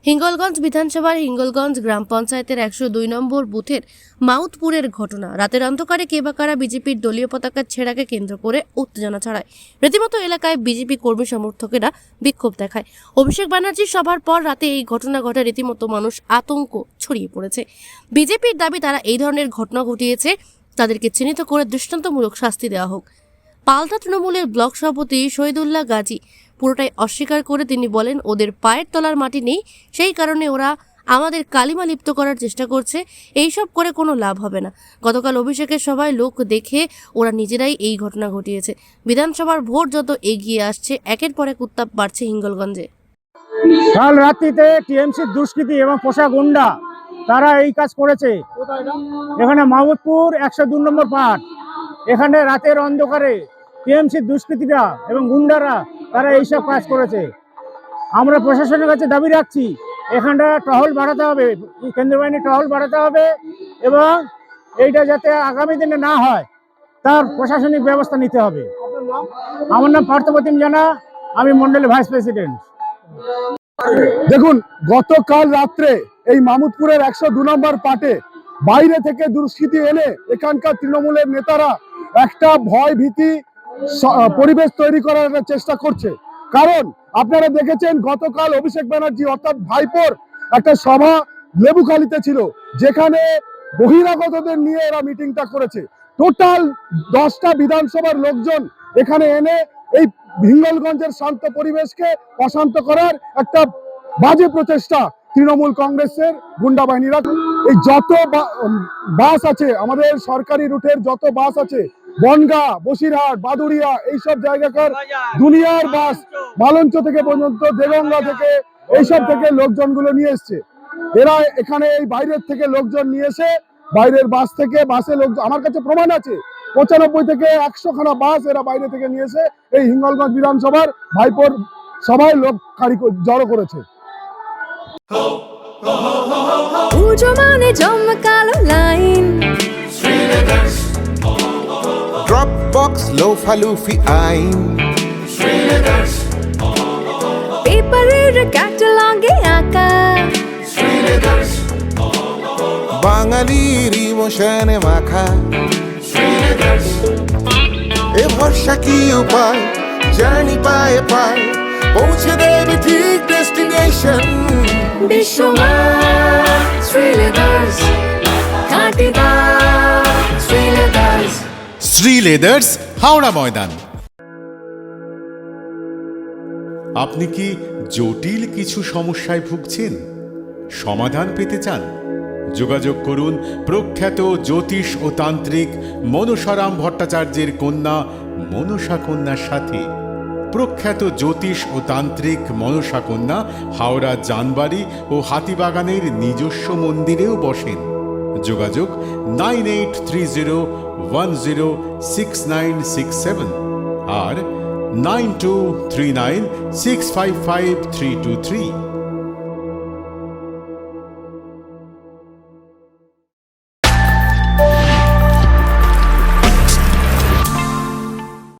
হিঙ্গলগঞ্জ বিধানসভার হিঙ্গলগঞ্জ গ্রাম পঞ্চায়েতের 102 নম্বর বুথের মাউথপুরের ঘটনা। রাতের অন্ধকারে কে বা কারা বিজেপির দলীয় পতাকা ছেঁড়াকে কেন্দ্র করে উত্তেজনা ছড়ায়। রীতিমতো এলাকায় বিজেপি কর্মী সমর্থকেরা বিক্ষোভ দেখায়। অভিষেক ব্যানার্জির সভার পর রাতে এই ঘটনা ঘটে, রীতিমতো মানুষ আতঙ্ক ছড়িয়ে পড়েছে। বিজেপির দাবি, তারা এই ধরনের ঘটনা ঘটিয়েছে তাদেরকে চিহ্নিত করে দৃষ্টান্তমূলক শাস্তি দেওয়া হোক। পাল্টা তৃণমূলের ব্লক সভাপতি শহীদুল্লাহ গাজী পুরোটাই অস্বীকার করে তিনি বলেন, ওদের পায়ের তলার মাটি নেই, সেই কারণে ওরা আমাদের কালিমা লিপ্ত করার চেষ্টা করছে। এইসব করে কোনো লাভ হবে না। গতকাল অভিষেকের সভায় লোক দেখে ওরা নিজেরাই এই ঘটনা ঘটিয়েছে। বিধানসভার ভোট যত এগিয়ে আসছে, একের পর এক উত্তাপ বাড়ছে হিঙ্গলগঞ্জে। কাল রাত্রিতে টিএমসির দুষ্কৃতী এবং পোষা গুন্ডা তারা এই কাজ করেছে। এখানে মাহমুদপুর 102 নম্বর পার্ট, এখানে রাতের অন্ধকারে টিএমসির দুষ্কৃতীরা এবং গুন্ডারা তারা এইসব কাজ করেছে। আমরা প্রশাসনের কাছে দাবি রাখছি, এখানটা টহল বাড়াতে হবে, কেন্দ্রীয় বাহিনী টহল বাড়াতে হবে এবং এইটা যাতে আগামী দিনে না হয় তার প্রশাসনিক ব্যবস্থা নিতে হবে। আমার নাম পার্থপ্রতিম জানা, আমি মন্ডলের ভাইস প্রেসিডেন্ট। দেখুন, গতকাল রাত্রে এই মাহমুদপুরের 102 নম্বর পার্টে বাইরে থেকে দুষ্কৃতী এনে এখানকার তৃণমূলের নেতারা একটা ভয় ভীতি পরিবেশ তৈরি করার একটা চেষ্টা করছে। কারণ আপনারা দেখেছেন গতকাল অভিষেক ব্যানার্জি অর্থাৎ ভাইপোর একটা সভা লেবুখালীতে ছিল, যেখানে বহিরাগতদের নিয়ে এরা মিটিংটা করেছে। টোটাল 10টা বিধানসভার লোকজন এখানে এনে এই হিঙ্গলগঞ্জের শান্ত পরিবেশকে অশান্ত করার একটা বাজে প্রচেষ্টা তৃণমূল কংগ্রেসের গুন্ডা বাহিনীরা। এই যত বাস আছে, আমাদের সরকারি রুটের যত বাস আছে, বনগা, বসিরহাট, বাদুড়িয়া, এইসব জায়গাকার দুনিয়ার বাস, মালঞ্চ থেকে পর্যন্ত দেগঙ্গা থেকে এইসব থেকে লোকজনগুলো নিয়ে এসছে। এরা এখানে এই বাইরের থেকে লোকজন নিয়ে এসে বাইরের বাস থেকে বাসে লোক, আমার কাছে প্রমাণ আছে 95 থেকে 100 খানা বাস এরা বাইরে থেকে নিয়ে এসে এই হিঙ্গলগঞ্জ বিধানসভার ভাইপোর সবাই লোক জড়ো করেছে। Dropbox লোফালুফি আইন, পেপারের ক্যাটালগে আঁকা বাঙালির ইমোশনে মাখা। এ ভরসা কি উপায়, জার্নি পায়ে পায় পৌঁছে দেবে ঠিক ডেস্টিনেশন। বিশ্বমান শ্রীলেদার্স, খাঁটিদার শ্রীলেদার্স। শ্রী লেদার্স, হাওড়া ময়দান। আপনি কি জটিল কিছু সমস্যায় ভুগছেন? সমাধান পেতে চান? যোগাযোগ করুন প্রখ্যাত জ্যোতিষ ও তান্ত্রিক মনসারাম ভট্টাচার্যের কন্যা মনসা কন্যার সাথে। প্রখ্যাত জ্যোতিষ ও তান্ত্রিক মনসা কন্যা হাওড়া জানবাড়ি ও হাতিবাগানের নিজস্ব মন্দিরেও বসেন। যোগাযোগ 9830106967 আর 9239655323।